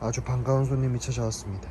아주 반가운 손님이 찾아왔습니다.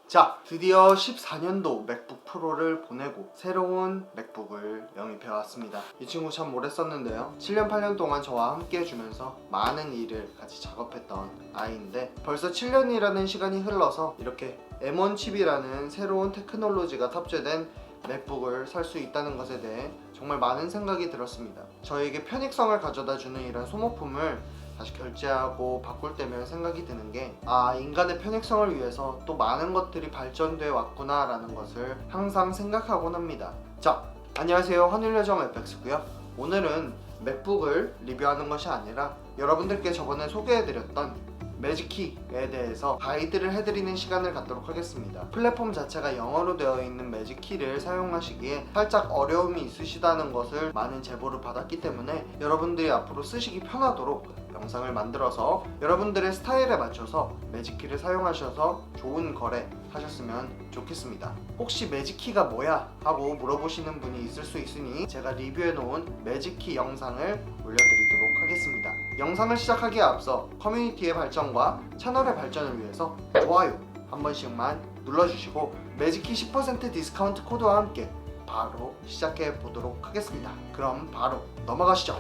자, 드디어 14년도 맥북 프로를 보내고 새로운 맥북을 영입해 왔습니다. 이 친구 참 오래 썼는데요. 7년 8년 동안 저와 함께 해주면서 많은 일을 같이 작업했던 아이인데 벌써 7년이라는 시간이 흘러서 이렇게 M1 칩이라는 새로운 테크놀로지가 탑재된 맥북을 살 수 있다는 것에 대해 정말 많은 생각이 들었습니다. 저에게 편익성을 가져다주는 이런 소모품을 다시 결제하고 바꿀 때면 생각이 드는 게 인간의 편익성을 위해서 또 많은 것들이 발전되어 왔구나 라는 것을 항상 생각하곤 합니다. 자, 안녕하세요. 환율요정 FX고요. 오늘은 맥북을 리뷰하는 것이 아니라 여러분들께 저번에 소개해드렸던 매직키에 대해서 가이드를 해드리는 시간을 갖도록 하겠습니다. 플랫폼 자체가 영어로 되어 있는 매직키를 사용하시기에 살짝 어려움이 있으시다는 것을 많은 제보를 받았기 때문에 여러분들이 앞으로 쓰시기 편하도록 영상을 만들어서 여러분들의 스타일에 맞춰서 매직키를 사용하셔서 좋은 거래 하셨으면 좋겠습니다. 혹시 매직키가 뭐야? 하고 물어보시는 분이 있을 수 있으니 제가 리뷰해놓은 매직키 영상을 올려드리도록 하겠습니다. 영상을 시작하기에 앞서 커뮤니티의 발전과 채널의 발전을 위해서 좋아요 한 번씩만 눌러주시고 매직키 10% 디스카운트 코드와 함께 바로 시작해 보도록 하겠습니다. 그럼 바로 넘어가시죠.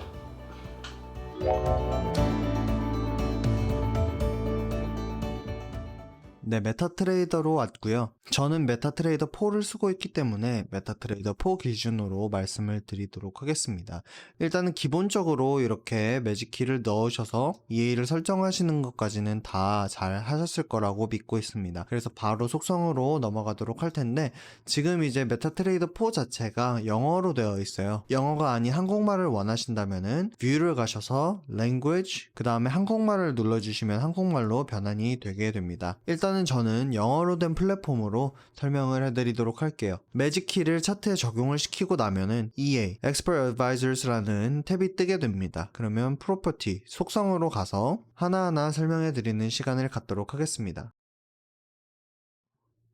네, 메타트레이더로 왔고요. 저는 메타트레이더 4를 쓰고 있기 때문에 메타트레이더 4 기준으로 말씀을 드리도록 하겠습니다. 일단은 기본적으로 이렇게 매직키를 넣으셔서 EA를 설정하시는 것까지는 다 잘 하셨을 거라고 믿고 있습니다. 그래서 바로 속성으로 넘어가도록 할 텐데 지금 이제 메타트레이더 4 자체가 영어로 되어 있어요. 영어가 아닌 한국말을 원하신다면은 뷰를 가셔서 language 그 다음에 한국말을 눌러주시면 한국말로 변환이 되게 됩니다. 일단은 저는 영어로 된 플랫폼으로 설명을 해드리도록 할게요. 매직키를 차트에 적용을 시키고 나면은 EA, Expert Advisors라는 탭이 뜨게 됩니다. 그러면 Property, 속성으로 가서 하나하나 설명해드리는 시간을 갖도록 하겠습니다.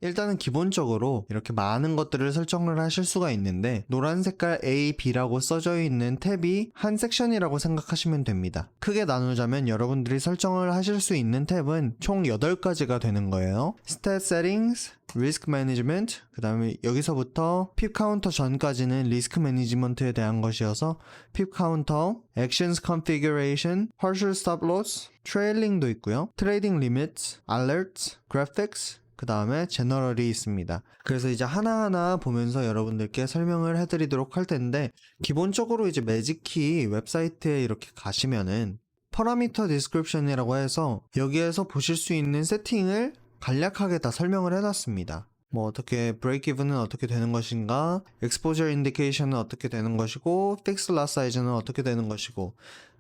일단은 기본적으로 이렇게 많은 것들을 설정을 하실 수가 있는데 노란 색깔 A, B라고 써져 있는 탭이 한 섹션이라고 생각하시면 됩니다. 크게 나누자면 여러분들이 설정을 하실 수 있는 탭은 총 8가지가 되는 거예요. Stat Settings, Risk Management, 그 다음에 여기서부터 핍 카운터 전까지는 리스크 매니지먼트에 대한 것이어서 핍 카운터, Actions Configuration, Partial Stop Loss, Trailing도 있고요. Trading Limits, Alerts, Graphics, 그 다음에 제너럴이 있습니다. 그래서 이제 하나하나 보면서 여러분들께 설명을 해드리도록 할 텐데 기본적으로 이제 매직키 웹사이트에 이렇게 가시면은 Parameter Description이라고 해서 여기에서 보실 수 있는 세팅을 간략하게 다 설명을 해놨습니다. 뭐 어떻게 브레이크 이븐은 어떻게 되는 것인가, exposure indication은 어떻게 되는 것이고, fixed lot size는 어떻게 되는 것이고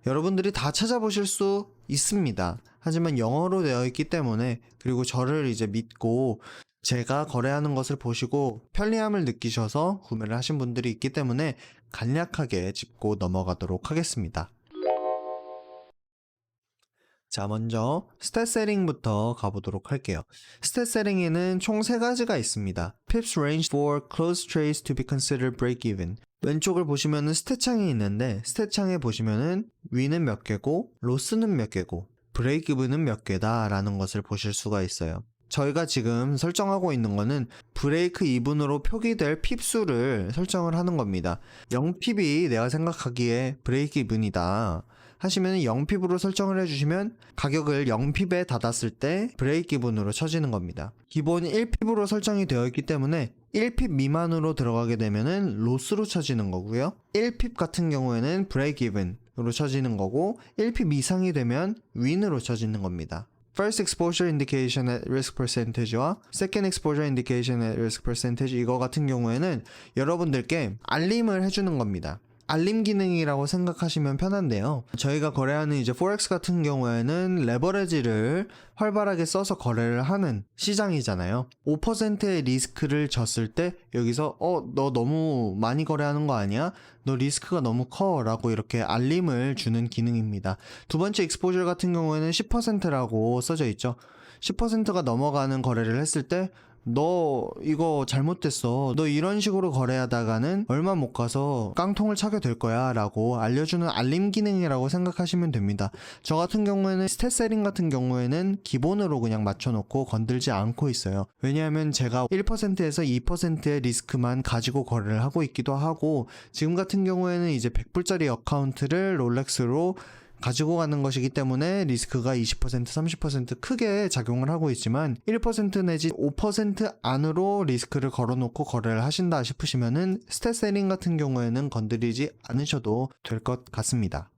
여러분들이 다 찾아보실 수 있습니다. 하지만 영어로 되어 있기 때문에 그리고 저를 이제 믿고 제가 거래하는 것을 보시고 편리함을 느끼셔서 구매를 하신 분들이 있기 때문에 간략하게 짚고 넘어가도록 하겠습니다. 자, 먼저 스탯 세팅부터 가보도록 할게요. 스탯 세팅에는 총 3가지가 있습니다. Pips range for close trades to be considered break-even. 왼쪽을 보시면은 스탯 창이 있는데 스탯 창에 보시면은 위는 몇 개고 로스는 몇 개고 브레이크이븐은 몇 개다 라는 것을 보실 수가 있어요. 저희가 지금 설정하고 있는 거는 브레이크 이븐으로 표기될 핍수를 설정을 하는 겁니다. 0핍이 내가 생각하기에 브레이크 이븐이다 하시면 0핍으로 설정을 해주시면 가격을 0핍에 닫았을 때 브레이크 이븐으로 쳐지는 겁니다. 기본 1핍으로 설정이 되어 있기 때문에 1핍 미만으로 들어가게 되면은 로스로 쳐지는 거고요. 1핍 같은 경우에는 브레이크 이븐으로 쳐지는 거고 1핍 이상이 되면 윈으로 쳐지는 겁니다. First exposure indication at risk percentage와 second exposure indication at risk percentage 이거 같은 경우에는 여러분들께 알림을 해주는 겁니다. 알림 기능이라고 생각하시면 편한데요. 저희가 거래하는 이제 포렉스 같은 경우에는 레버리지를 활발하게 써서 거래를 하는 시장이잖아요. 5%의 리스크를 졌을 때 여기서 너 너무 많이 거래하는 거 아니야? 너 리스크가 너무 커 라고 이렇게 알림을 주는 기능입니다. 두 번째 익스포저 같은 경우에는 10%라고 써져 있죠. 10%가 넘어가는 거래를 했을 때 너 이거 잘못됐어. 너 이런 식으로 거래하다가는 얼마 못 가서 깡통을 차게 될 거야 라고 알려주는 알림 기능이라고 생각하시면 됩니다. 저 같은 경우에는 스탯 세팅 같은 경우에는 기본으로 그냥 맞춰놓고 건들지 않고 있어요. 왜냐하면 제가 1%에서 2%의 리스크만 가지고 거래를 하고 있기도 하고, 지금 같은 경우에는 이제 100불짜리 어카운트를 롤렉스로 가지고 가는 것이기 때문에 리스크가 20%, 30% 크게 작용을 하고 있지만 1% 내지 5% 안으로 리스크를 걸어놓고 거래를 하신다 싶으시면은 스탯 세팅 같은 경우에는 건드리지 않으셔도 될 것 같습니다.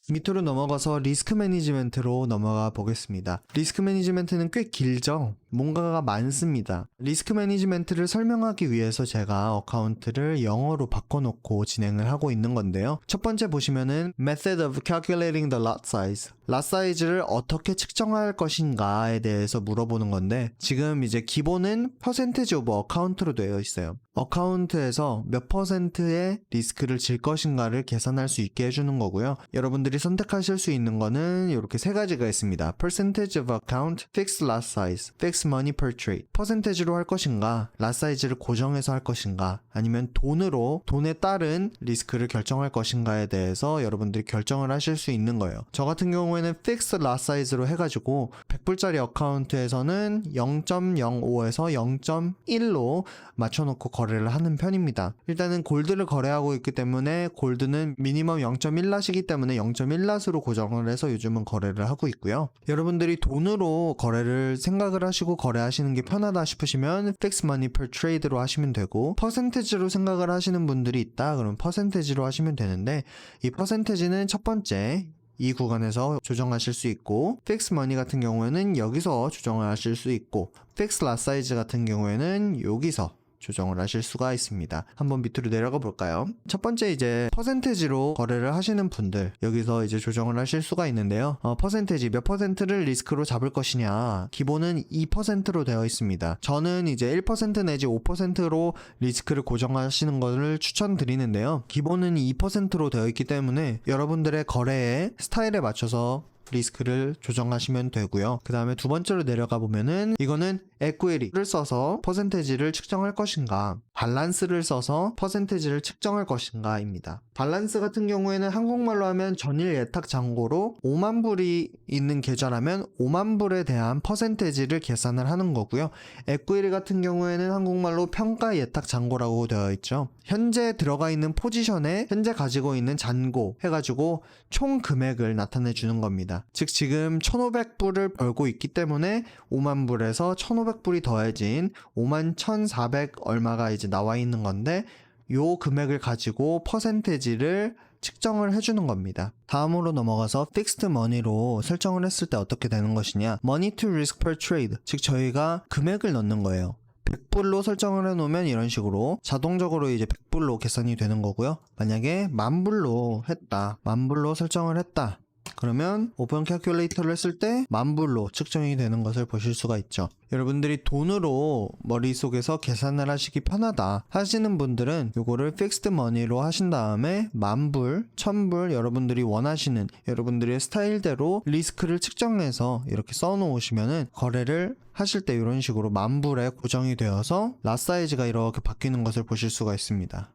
밑으로 넘어가서 리스크 매니지멘트로 넘어가 보겠습니다. 리스크 매니지멘트는 꽤 길죠? 뭔가가 많습니다. 리스크 매니지멘트를 설명하기 위해서 제가 어카운트를 영어로 바꿔놓고 진행을 하고 있는 건데요. 첫 번째 보시면은 Method of Calculating the Lot Size, lot 사이즈를 어떻게 측정할 것인가에 대해서 물어보는 건데, 지금 이제 기본은 percentage of account로 되어 있어요. 어카운트에서 몇 퍼센트의 리스크를 질 것인가를 계산할 수 있게 해주는 거고요. 여러분들이 선택하실 수 있는 거는 이렇게 세 가지가 있습니다. Percentage of account, Fixed lot size, Fixed money per trade. 퍼센테지로 할 것인가, lot size를 고정해서 할 것인가, 아니면 돈에 따른 리스크를 결정할 것인가에 대해서 여러분들이 결정을 하실 수 있는 거예요. 저 같은 경우에는 Fixed lot size로 해가지고 100불짜리 어카운트에서는 0.05에서 0.1로 맞춰놓고 거래를 하는 편입니다. 일단은 골드를 거래하고 있기 때문에 골드는 미니멈 0.1낫이기 때문에 0.1낫으로 고정을 해서 요즘은 거래를 하고 있고요. 여러분들이 돈으로 거래를 생각을 하시고 거래하시는 게 편하다 싶으시면 Fixed money per trade로 하시면 되고, 퍼센테지로 생각을 하시는 분들이 있다 그러면 퍼센테지로 하시면 되는데, 이 퍼센테지는 첫 번째 이 구간에서 조정하실 수 있고, 픽스 머니 같은 경우에는 여기서 조정을 하실 수 있고, 픽스 lot 사이즈 같은 경우에는 여기서 조정을 하실 수가 있습니다. 한번 밑으로 내려가 볼까요? 첫 번째 이제 퍼센테지로 거래를 하시는 분들, 여기서 이제 조정을 하실 수가 있는데요. 퍼센테지 몇 퍼센트를 리스크로 잡을 것이냐, 기본은 2%로 되어 있습니다. 저는 이제 1% 내지 5%로 리스크를 고정하시는 것을 추천드리는데요. 기본은 2%로 되어 있기 때문에 여러분들의 거래의 스타일에 맞춰서 리스크를 조정하시면 되고요. 그 다음에 두 번째로 내려가 보면은 이거는 equity를 써서 퍼센테지를 측정할 것인가, 밸런스를 써서 퍼센테지를 측정할 것인가 입니다. 밸런스 같은 경우에는 한국말로 하면 전일 예탁 잔고로 5만 불이 있는 계좌라면 5만 불에 대한 퍼센테지를 계산을 하는 거고요. equity 같은 경우에는 한국말로 평가 예탁 잔고라고 되어 있죠. 현재 들어가 있는 포지션에 현재 가지고 있는 잔고 해가지고 총 금액을 나타내 주는 겁니다. 즉 지금 1,500불을 벌고 있기 때문에 5만 불에서 1,500불이 더해진 51,400 얼마가 이제 나와 있는 건데, 요 금액을 가지고 퍼센테지를 측정을 해주는 겁니다. 다음으로 넘어가서 Fixed Money로 설정을 했을 때 어떻게 되는 것이냐, Money to Risk per Trade, 즉 저희가 금액을 넣는 거예요. 100불로 설정을 해놓으면 이런 식으로 자동적으로 이제 100불로 계산이 되는 거고요. 만약에 10,000불로 했다, 10,000불로 설정을 했다, 그러면 오픈 캘큘레이터를 했을 때 10,000불로 측정이 되는 것을 보실 수가 있죠. 여러분들이 돈으로 머릿속에서 계산을 하시기 편하다 하시는 분들은 요거를 Fixed Money로 하신 다음에 10,000불, 1,000불 여러분들이 원하시는 여러분들의 스타일대로 리스크를 측정해서 이렇게 써놓으시면은 거래를 하실 때 이런 식으로 10,000불에 고정이 되어서 lot 사이즈가 이렇게 바뀌는 것을 보실 수가 있습니다.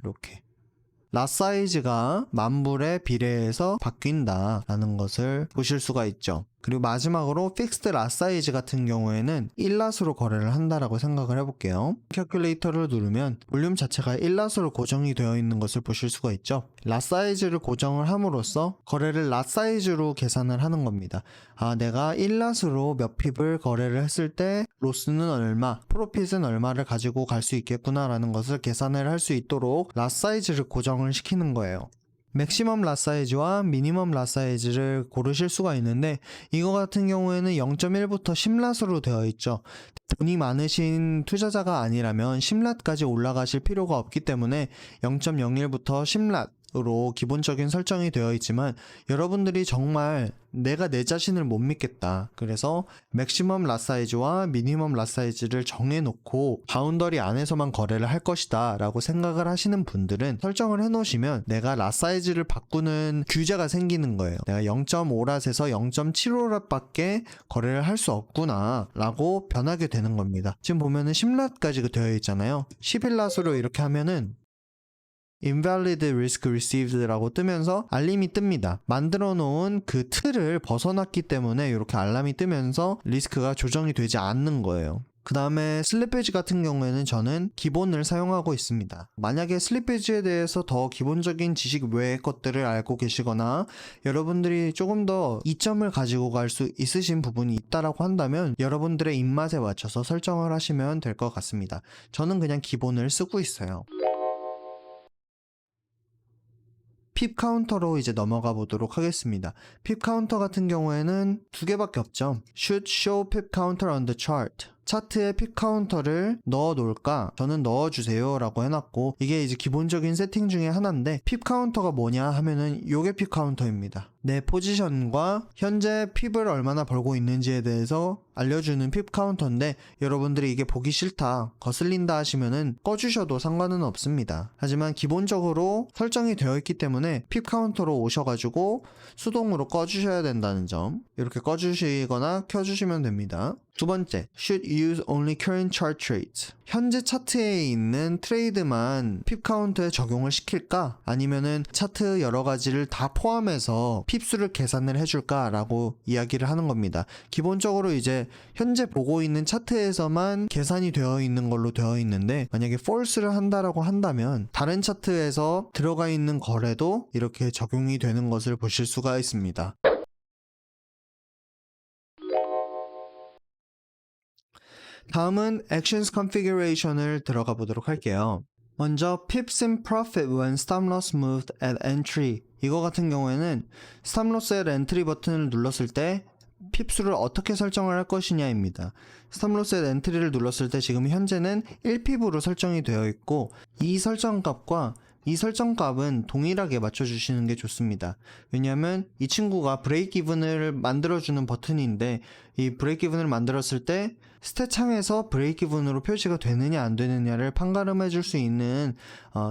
이렇게 lot 사이즈가 10,000불에 비례해서 바뀐다라는 것을 보실 수가 있죠. 그리고 마지막으로 픽스드 lot 사이즈 같은 경우에는 1낫으로 거래를 한다라고 생각을 해볼게요. 캘큘레이터를 누르면 볼륨 자체가 1낫으로 고정이 되어 있는 것을 보실 수가 있죠. lot 사이즈를 고정을 함으로써 거래를 lot 사이즈로 계산을 하는 겁니다. 내가 1낫으로 몇 핍을 거래를 했을 때 로스는 얼마, 프로핏은 얼마를 가지고 갈 수 있겠구나라는 것을 계산을 할 수 있도록 lot 사이즈를 고정을 시키는 거예요. 맥시멈 lot 사이즈와 미니멈 lot 사이즈를 고르실 수가 있는데, 이거 같은 경우에는 0.1부터 10lat으로 되어 있죠. 돈이 많으신 투자자가 아니라면 10lat까지 올라가실 필요가 없기 때문에 0.01부터 10lat 으로 기본적인 설정이 되어 있지만 여러분들이 정말 내가 내 자신을 못 믿겠다. 그래서 맥시멈 랏 사이즈와 미니멈 랏 사이즈를 정해놓고 바운더리 안에서만 거래를 할 것이다 라고 생각을 하시는 분들은 설정을 해놓으시면 내가 랏 사이즈를 바꾸는 규제가 생기는 거예요. 내가 0.5랏에서 0.75랏 밖에 거래를 할 수 없구나 라고 변하게 되는 겁니다. 지금 보면은 10랏까지 되어 있잖아요. 11랏으로 이렇게 하면은 invalid risk received라고 뜨면서 알림이 뜹니다. 만들어 놓은 그 틀을 벗어났기 때문에 이렇게 알람이 뜨면서 리스크가 조정이 되지 않는 거예요. 그 다음에 슬리페이지 같은 경우에는 저는 기본을 사용하고 있습니다. 만약에 슬리페이지에 대해서 더 기본적인 지식 외의 것들을 알고 계시거나 여러분들이 조금 더 이점을 가지고 갈 수 있으신 부분이 있다라고 한다면 여러분들의 입맛에 맞춰서 설정을 하시면 될 것 같습니다. 저는 그냥 기본을 쓰고 있어요. 핍 카운터로 이제 넘어가 보도록 하겠습니다. 핍 카운터 같은 경우에는 두 개밖에 없죠. Should show pip counter on the chart. 차트에 핍 카운터를 넣어 놓을까? 저는 넣어주세요 라고 해놨고, 이게 이제 기본적인 세팅 중에 하나인데, 핍 카운터가 뭐냐 하면은 요게 핍 카운터입니다. 내 포지션과 현재 핍을 얼마나 벌고 있는지에 대해서 알려주는 핍 카운터인데, 여러분들이 이게 보기 싫다, 거슬린다 하시면은 꺼주셔도 상관은 없습니다. 하지만 기본적으로 설정이 되어 있기 때문에 핍 카운터로 오셔가지고 수동으로 꺼주셔야 된다는 점, 이렇게 꺼주시거나 켜주시면 됩니다. 두 번째, should use only current chart trades. 현재 차트에 있는 트레이드만 핍 카운트에 적용을 시킬까? 아니면은 차트 여러 가지를 다 포함해서 핍수를 계산을 해줄까? 라고 이야기를 하는 겁니다. 기본적으로 이제 현재 보고 있는 차트에서만 계산이 되어 있는 걸로 되어 있는데, 만약에 false를 한다라고 한다면 다른 차트에서 들어가 있는 거래도 이렇게 적용이 되는 것을 보실 수가 있습니다. 다음은 Actions Configuration을 들어가 보도록 할게요. 먼저 Pips in Profit when Stop Loss Moved at Entry. 이거 같은 경우에는 Stop Loss at Entry 버튼을 눌렀을 때 핍수를 어떻게 설정을 할 것이냐입니다. Stop Loss at Entry를 눌렀을 때 지금 현재는 1핍으로 설정이 되어 있고, 이 설정값과 이 설정값은 동일하게 맞춰주시는 게 좋습니다. 왜냐하면 이 친구가 브레이크 이븐을 만들어주는 버튼인데, 이 브레이크 이븐을 만들었을 때 스탯 창에서 브레이크 이븐으로 표시가 되느냐 안 되느냐를 판가름해 줄 수 있는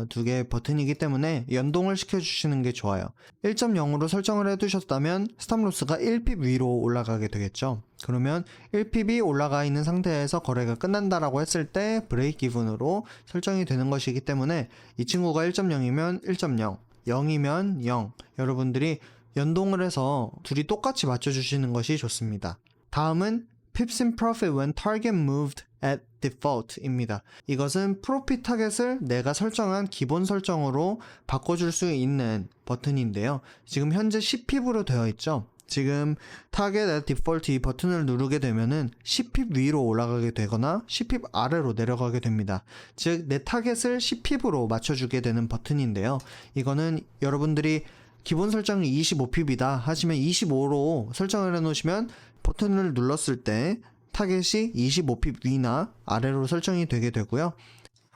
두 개의 버튼이기 때문에 연동을 시켜주시는 게 좋아요. 1.0으로 설정을 해두셨다면 스탑로스가 1핍 위로 올라가게 되겠죠. 그러면 1핍이 올라가 있는 상태에서 거래가 끝난다라고 했을 때 브레이크 이븐으로 설정이 되는 것이기 때문에 이 친구가 1.0이면 1.0, 0이면 0, 여러분들이 연동을 해서 둘이 똑같이 맞춰주시는 것이 좋습니다. 다음은 Pips in Profit when Target Moved at Default 입니다. 이것은 프로핏 타겟을 내가 설정한 기본 설정으로 바꿔줄 수 있는 버튼인데요. 지금 현재 10핍으로 되어 있죠. 지금 Target at Default 이 버튼을 누르게 되면은 10핍 위로 올라가게 되거나 10핍 아래로 내려가게 됩니다. 즉 내 타겟을 10핍으로 맞춰주게 되는 버튼인데요. 이거는 여러분들이 기본 설정이 25핍이다 하시면 25로 설정을 해놓으시면 버튼을 눌렀을 때 타겟이 25핍 위나 아래로 설정이 되게 되고요.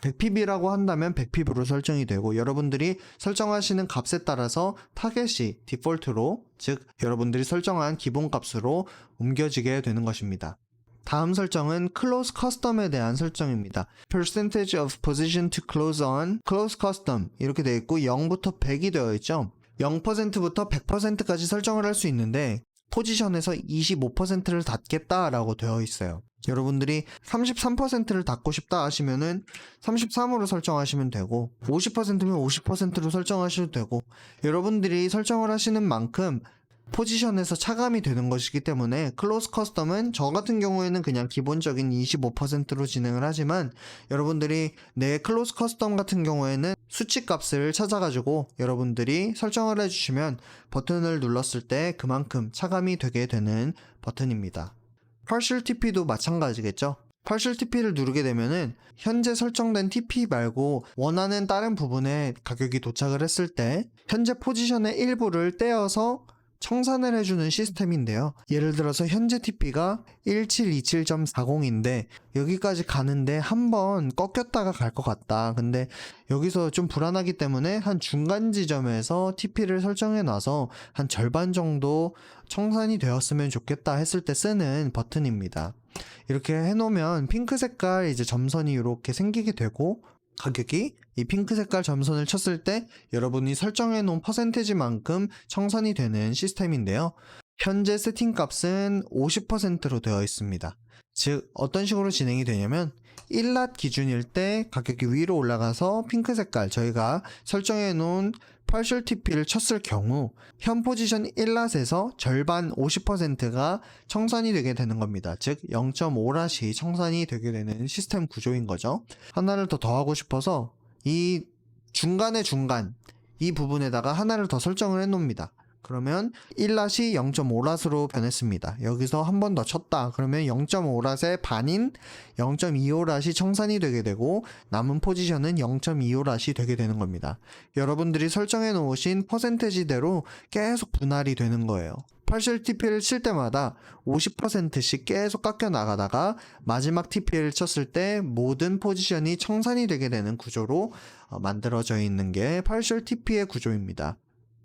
100핍이라고 한다면 100핍으로 설정이 되고, 여러분들이 설정하시는 값에 따라서 타겟이 디폴트로, 즉 여러분들이 설정한 기본값으로 옮겨지게 되는 것입니다. 다음 설정은 Close Custom에 대한 설정입니다. Percentage of position to close on Close Custom 이렇게 되어 있고 0부터 100이 되어 있죠. 0%부터 100%까지 설정을 할 수 있는데 포지션에서 25%를 닫겠다라고 되어 있어요. 여러분들이 33%를 닫고 싶다 하시면은 33으로 설정하시면 되고, 50%면 50%로 설정하셔도 되고, 여러분들이 설정을 하시는 만큼 포지션에서 차감이 되는 것이기 때문에 클로즈 커스텀은 저 같은 경우에는 그냥 기본적인 25%로 진행을 하지만, 여러분들이 내 클로즈 커스텀 같은 경우에는 수치 값을 찾아가지고 여러분들이 설정을 해주시면 버튼을 눌렀을 때 그만큼 차감이 되게 되는 버튼입니다. Partial TP도 마찬가지겠죠. Partial TP를 누르게 되면은 현재 설정된 TP 말고 원하는 다른 부분에 가격이 도착을 했을 때 현재 포지션의 일부를 떼어서 청산을 해주는 시스템인데요. 예를 들어서 현재 TP가 1727.40인데 여기까지 가는데 한번 꺾였다가 갈 것 같다. 근데 여기서 좀 불안하기 때문에 한 중간 지점에서 TP를 설정해 놔서 한 절반 정도 청산이 되었으면 좋겠다 했을 때 쓰는 버튼입니다. 이렇게 해놓으면 핑크 색깔 이제 점선이 이렇게 생기게 되고, 가격이 이 핑크 색깔 점선을 쳤을 때 여러분이 설정해 놓은 퍼센테지만큼 청산이 되는 시스템인데요. 현재 세팅 값은 50%로 되어 있습니다. 즉 어떤 식으로 진행이 되냐면 1랏 기준일 때 가격이 위로 올라가서 핑크 색깔 저희가 설정해 놓은 partial TP를 쳤을 경우 현 포지션 1랏에서 절반 50%가 청산이 되게 되는 겁니다. 즉 0.5랏이 청산이 되게 되는 시스템 구조인 거죠. 하나를 더 더하고 싶어서 이 중간의 중간 이 부분에다가 하나를 더 설정을 해 놓습니다. 그러면 1랏이 0.5랏으로 변했습니다. 여기서 한 번 더 쳤다. 그러면 0.5랏의 반인 0.25랏이 청산이 되게 되고 남은 포지션은 0.25랏이 되게 되는 겁니다. 여러분들이 설정해 놓으신 퍼센테지대로 계속 분할이 되는 거예요. partial TP를 칠 때마다 50%씩 계속 깎여 나가다가 마지막 TP를 쳤을 때 모든 포지션이 청산이 되게 되는 구조로 만들어져 있는 게 partial TP의 구조입니다.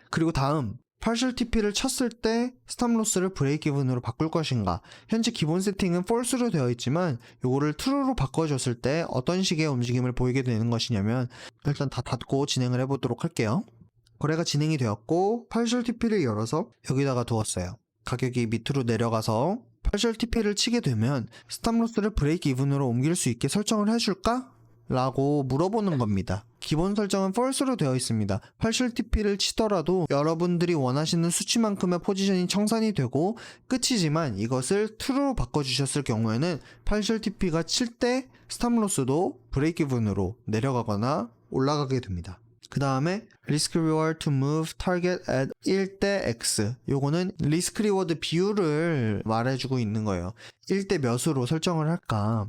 그리고 다음 partial TP를 쳤을 때 스탑로스를 브레이크 이븐으로 바꿀 것인가. 현재 기본 세팅은 false로 되어 있지만 요거를 true로 바꿔줬을 때 어떤 식의 움직임을 보이게 되는 것이냐면, 일단 다 닫고 진행을 해보도록 할게요. 거래가 진행이 되었고 partial TP를 열어서 여기다가 두었어요. 가격이 밑으로 내려가서 partial TP를 치게 되면 스탑로스를 브레이크 이븐으로 옮길 수 있게 설정을 해줄까? 라고 물어보는 겁니다. 기본 설정은 false로 되어 있습니다. partial TP를 치더라도 여러분들이 원하시는 수치만큼의 포지션이 청산이 되고 끝이지만 이것을 true로 바꿔주셨을 경우에는 partial TP가 칠 때 스탑로스도 브레이크 이븐으로 내려가거나 올라가게 됩니다. 그 다음에 risk reward to move target at 1대 x. 요거는 risk reward 비율을 말해주고 있는 거예요. 1대 몇으로 설정을 할까?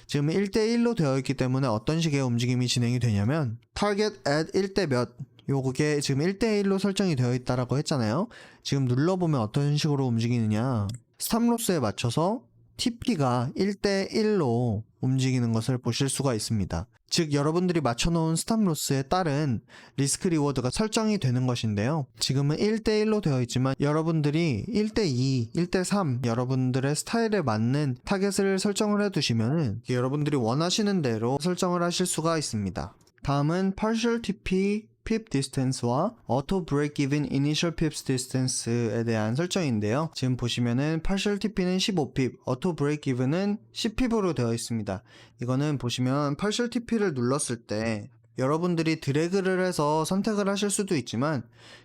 지금 1대1로 되어 있기 때문에 어떤 식의 움직임이 진행이 되냐면 target at 1대 몇, 요게 지금 1대1로 설정이 되어 있다라고 했잖아요. 지금 눌러보면 어떤 식으로 움직이느냐, 스탑로스에 맞춰서 TP가 1대1로 움직이는 것을 보실 수가 있습니다. 즉 여러분들이 맞춰놓은 스탑로스에 따른 리스크 리워드가 설정이 되는 것인데요. 지금은 1대1로 되어 있지만 여러분들이 1대2, 1대3 여러분들의 스타일에 맞는 타겟을 설정을 해두시면 여러분들이 원하시는 대로 설정을 하실 수가 있습니다. 다음은 partial TP pip distance와 auto break even initial pips distance에 대한 설정인데요. 지금 보시면은 partial TP는 15pip, auto break even은 10pip으로 되어 있습니다. 이거는 보시면 partial TP를 눌렀을 때 여러분들이 드래그를 해서 선택을 하실 수도 있지만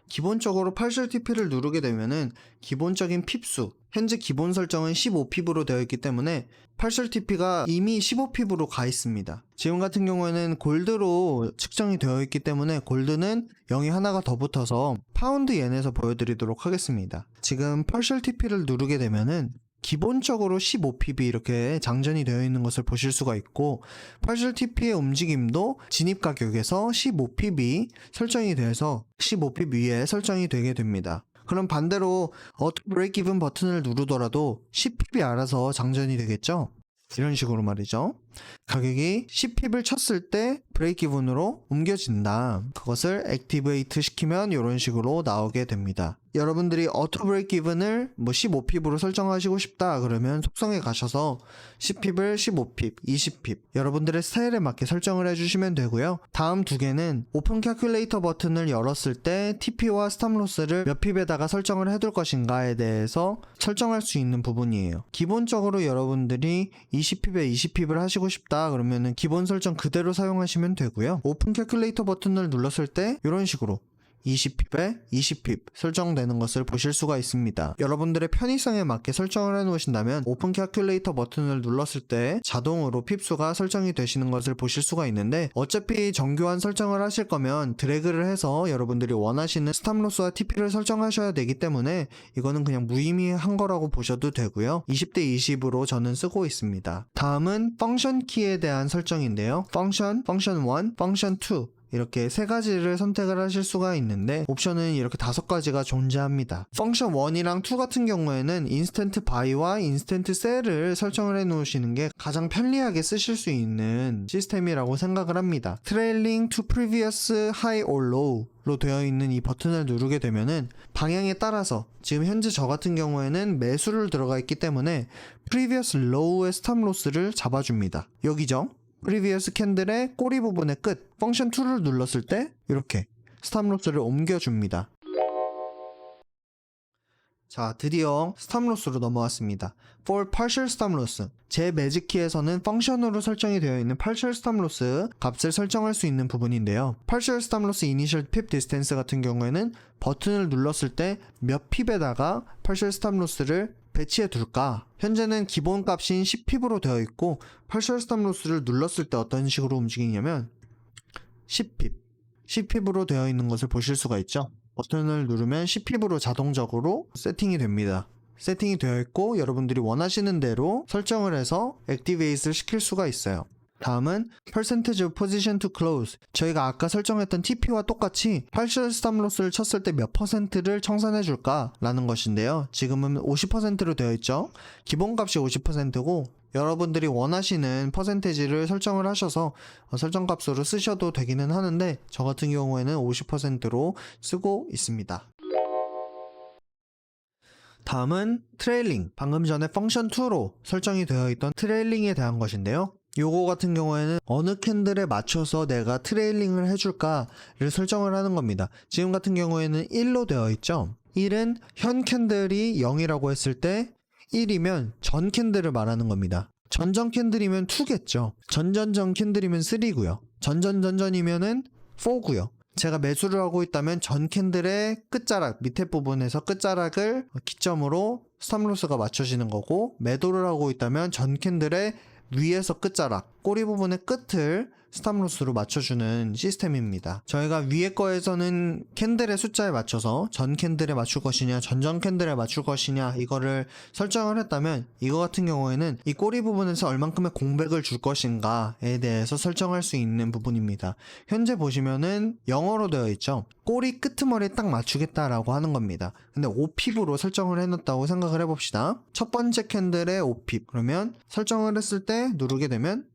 기본적으로 partial TP를 누르게 되면은 기본적인 핍수, 현재 기본 설정은 15pip으로 되어 있기 때문에 partial TP가 이미 15pip으로 가 있습니다. 지금 같은 경우에는 골드로 측정이 되어 있기 때문에 골드는 0이 하나가 더 붙어서 파운드 옌에서 보여드리도록 하겠습니다. 지금 partial TP를 누르게 되면은 기본적으로 15pb 이렇게 장전이 되어 있는 것을 보실 수가 있고, partial TP의 움직임도 진입 가격에서 15pb 설정이 돼서 15pb 위에 설정이 되게 됩니다. 그럼 반대로 auto break even 버튼을 누르더라도 10pb 알아서 장전이 되겠죠? 이런 식으로 말이죠. 가격이 10pip을 쳤을 때 브레이크 이븐으로 옮겨진다. 그것을 액티베이트 시키면 이런 식으로 나오게 됩니다. 여러분들이 auto break even을 15pip으로 설정하시고 싶다 그러면 속성에 가셔서 10pip을 15pip, 20pip 여러분들의 스타일에 맞게 설정을 해주시면 되고요. 다음 두 개는 오픈 calculator 버튼을 열었을 때 TP와 스탑로스를 몇 pip에다가 설정을 해둘 것인가에 대해서 설정할 수 있는 부분이에요. 기본적으로 여러분들이 20pip에 20pip을 하시고 싶다 그러면은 기본 설정 그대로 사용하시면 되고요. 오픈 calculator 버튼을 눌렀을 때 이런 식으로 20pip에 20pip 설정되는 것을 보실 수가 있습니다. 여러분들의 편의성에 맞게 설정을 해 놓으신다면 오픈 캘큘레이터 버튼을 눌렀을 때 자동으로 핍수가 설정이 되시는 것을 보실 수가 있는데, 어차피 정교한 설정을 하실 거면 드래그를 해서 여러분들이 원하시는 스탑로스와 TP를 설정하셔야 되기 때문에 이거는 그냥 무의미한 거라고 보셔도 되고요. 20대 20으로 저는 쓰고 있습니다. 다음은 펑션 키에 대한 설정인데요. 펑션 1, 펑션 2 이렇게 세 가지를 선택을 하실 수가 있는데 옵션은 이렇게 5가지가 존재합니다. 펑션 1이랑 2 같은 경우에는 인스턴트 바이와 인스턴트 셀을 설정을 해 놓으시는 게 가장 편리하게 쓰실 수 있는 시스템이라고 생각을 합니다. 트레일링 to previous high or low 로 되어 있는 이 버튼을 누르게 되면은 방향에 따라서 지금 현재 저 같은 경우에는 매수를 들어가 있기 때문에 previous low의 스탑 로스를 잡아줍니다. 여기죠. previous 캔들의 꼬리 부분의 끝 펑션 2를 눌렀을 때 이렇게 스탑 로스를 옮겨줍니다. 자, 드디어 스탑 로스로 넘어왔습니다. For partial stop loss, 제 매직키에서는 펑션으로 설정이 되어 있는 partial stop loss 값을 설정할 수 있는 부분인데요. partial stop loss initial pip distance 같은 경우에는 버튼을 눌렀을 때 몇 핍에다가 partial stop loss를 배치해 둘까? 현재는 기본 값인 10핍으로 되어 있고 partial stop loss를 눌렀을 때 어떤 식으로 움직이냐면 10핍, 10핍으로 되어 있는 것을 보실 수가 있죠. 버튼을 누르면 10핍으로 자동적으로 세팅이 됩니다. 세팅이 되어 있고 여러분들이 원하시는 대로 설정을 해서 액티베이트를 시킬 수가 있어요. 다음은 percentage of position to close. 저희가 아까 설정했던 TP와 똑같이 partial stop loss를 쳤을 때 몇 퍼센트를 청산해 줄까 라는 것인데요. 지금은 50%로 되어 있죠. 기본값이 50%고 여러분들이 원하시는 퍼센테지를 설정을 하셔서 설정값으로 쓰셔도 되기는 하는데 저 같은 경우에는 50%로 쓰고 있습니다. 다음은 트레일링, 방금 전에 펑션 2로 설정이 되어 있던 트레일링에 대한 것인데요. 요거 같은 경우에는 어느 캔들에 맞춰서 내가 트레일링을 해줄까를 설정을 하는 겁니다. 지금 같은 경우에는 1로 되어 있죠. 1은 현 캔들이 0이라고 했을 때 1이면 전 캔들을 말하는 겁니다. 전전 캔들이면 2겠죠. 전전전 캔들이면 3고요. 전전전전이면은 4고요. 제가 매수를 하고 있다면 전 캔들의 끝자락, 밑에 부분에서 끝자락을 기점으로 스탑로스가 맞춰지는 거고, 매도를 하고 있다면 전 캔들의 위에서 끝자락, 꼬리 부분의 끝을 스탑로스로 맞춰주는 시스템입니다. 저희가 위에 거에서는 캔들의 숫자에 맞춰서 전 캔들에 맞출 것이냐 전전 캔들에 맞출 것이냐 이거를 설정을 했다면, 이거 같은 경우에는 이 꼬리 부분에서 얼만큼의 공백을 줄 것인가에 대해서 설정할 수 있는 부분입니다. 현재 보시면은 영어로 되어 있죠. 꼬리 끄트머리에 딱 맞추겠다라고 하는 겁니다. 근데 5핍으로 설정을 해놨다고 생각을 해봅시다. 첫 번째 캔들의 5핍, 그러면 설정을 했을 때 누르게 되면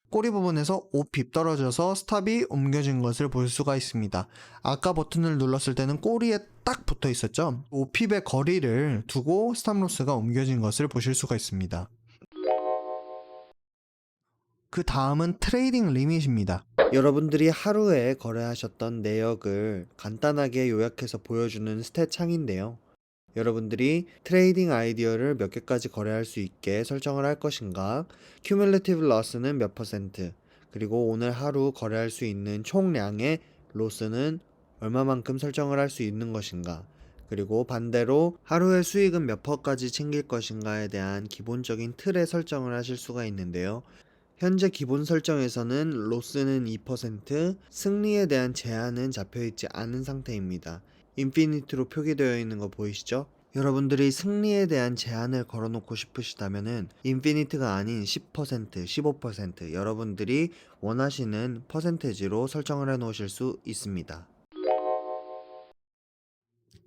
꼬리 부분에서 5핍 떨어져서 스탑이 옮겨진 것을 볼 수가 있습니다. 아까 버튼을 눌렀을 때는 꼬리에 딱 붙어 있었죠. 5핍의 거리를 두고 스탑 로스가 옮겨진 것을 보실 수가 있습니다. 그 다음은 트레이딩 리밋입니다. 여러분들이 하루에 거래하셨던 내역을 간단하게 요약해서 보여주는 스탯 창인데요. 여러분들이 트레이딩 아이디어를 몇 개까지 거래할 수 있게 설정을 할 것인가, 큐뮬레티브 로스는 몇 퍼센트, 그리고 오늘 하루 거래할 수 있는 총량의 로스는 얼마만큼 설정을 할 수 있는 것인가, 그리고 반대로 하루의 수익은 몇 퍼까지 챙길 것인가에 대한 기본적인 틀의 설정을 하실 수가 있는데요. 현재 기본 설정에서는 로스는 2%, 승리에 대한 제한은 잡혀있지 않은 상태입니다. 인피니트로 표기되어 있는 거 보이시죠? 여러분들이 승리에 대한 제한을 걸어놓고 싶으시다면은 인피니트가 아닌 10%, 15% 여러분들이 원하시는 퍼센테지로 설정을 해 놓으실 수 있습니다.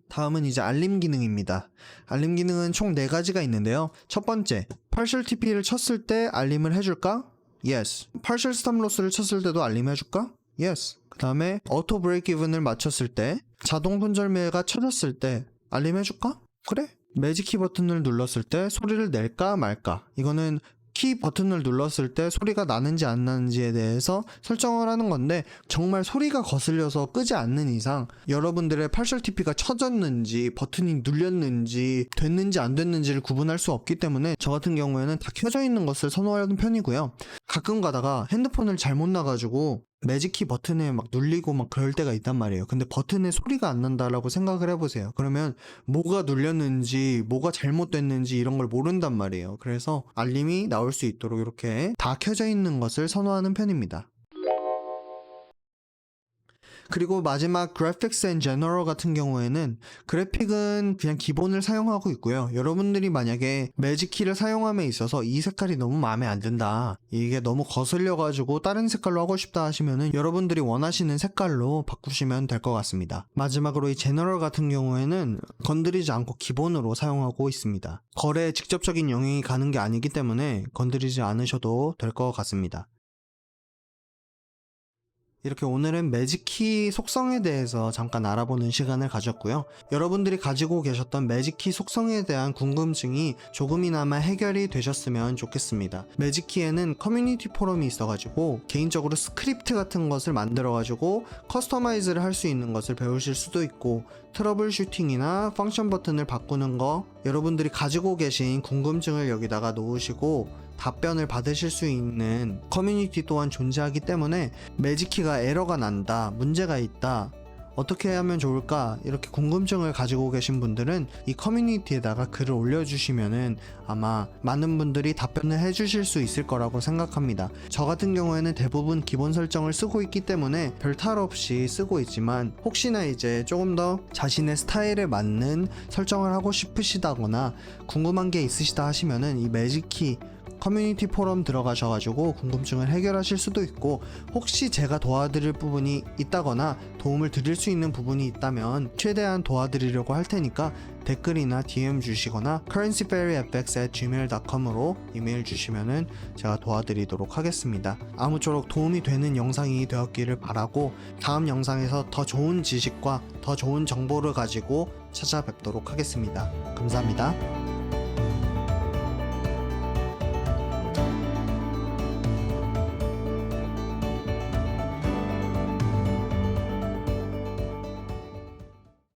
다음은 이제 알림 기능입니다. 알림 기능은 총 4가지가 있는데요. 첫 번째, partial TP를 쳤을 때 알림을 해줄까? Yes. partial stop loss를 쳤을 때도 알림해줄까? Yes. 그 다음에 auto break even을 맞췄을 때, 자동 손절매가 쳐졌을 때 알림해줄까? 그래. 매직 키 버튼을 눌렀을 때 소리를 낼까 말까, 이거는 키 버튼을 눌렀을 때 소리가 나는지 안 나는지에 대해서 설정을 하는 건데, 정말 소리가 거슬려서 끄지 않는 이상 여러분들의 partial TP가 쳐졌는지 버튼이 눌렸는지 됐는지 안 됐는지를 구분할 수 없기 때문에 저 같은 경우에는 다 켜져 있는 것을 선호하는 편이고요. 가끔 가다가 핸드폰을 잘못 놔가지고 매직키 버튼에 막 눌리고 막 그럴 때가 있단 말이에요. 근데 버튼에 소리가 안 난다라고 생각을 해보세요. 그러면 뭐가 눌렸는지 뭐가 잘못됐는지 이런 걸 모른단 말이에요. 그래서 알림이 나올 수 있도록 이렇게 다 켜져 있는 것을 선호하는 편입니다. 그리고 마지막 Graphics and General 같은 경우에는 그래픽은 그냥 기본을 사용하고 있고요. 여러분들이 만약에 매직 키를 사용함에 있어서 이 색깔이 너무 마음에 안 든다, 이게 너무 거슬려가지고 다른 색깔로 하고 싶다 하시면은 여러분들이 원하시는 색깔로 바꾸시면 될 것 같습니다. 마지막으로 이 제너럴 같은 경우에는 건드리지 않고 기본으로 사용하고 있습니다. 거래에 직접적인 영향이 가는 게 아니기 때문에 건드리지 않으셔도 될 것 같습니다. 이렇게 오늘은 매직키 속성에 대해서 잠깐 알아보는 시간을 가졌고요. 여러분들이 가지고 계셨던 매직키 속성에 대한 궁금증이 조금이나마 해결이 되셨으면 좋겠습니다. 매직키에는 커뮤니티 포럼이 있어가지고 개인적으로 스크립트 같은 것을 만들어가지고 커스터마이즈를 할 수 있는 것을 배우실 수도 있고, 트러블 슈팅이나 펑션 버튼을 바꾸는 거, 여러분들이 가지고 계신 궁금증을 여기다가 놓으시고 답변을 받으실 수 있는 커뮤니티 또한 존재하기 때문에 매직키가 에러가 난다, 문제가 있다, 어떻게 하면 좋을까, 이렇게 궁금증을 가지고 계신 분들은 이 커뮤니티에다가 글을 올려주시면은 아마 많은 분들이 답변을 해주실 수 있을 거라고 생각합니다. 저 같은 경우에는 대부분 기본 설정을 쓰고 있기 때문에 별 탈 없이 쓰고 있지만, 혹시나 이제 조금 더 자신의 스타일에 맞는 설정을 하고 싶으시다거나 궁금한 게 있으시다 하시면은 이 매직키 커뮤니티 포럼 들어가셔가지고 궁금증을 해결하실 수도 있고, 혹시 제가 도와드릴 부분이 있다거나 도움을 드릴 수 있는 부분이 있다면 최대한 도와드리려고 할 테니까 댓글이나 DM 주시거나 currencyfairyfx@gmail.com으로 이메일 주시면은 제가 도와드리도록 하겠습니다. 아무쪼록 도움이 되는 영상이 되었기를 바라고, 다음 영상에서 더 좋은 지식과 더 좋은 정보를 가지고 찾아뵙도록 하겠습니다. 감사합니다.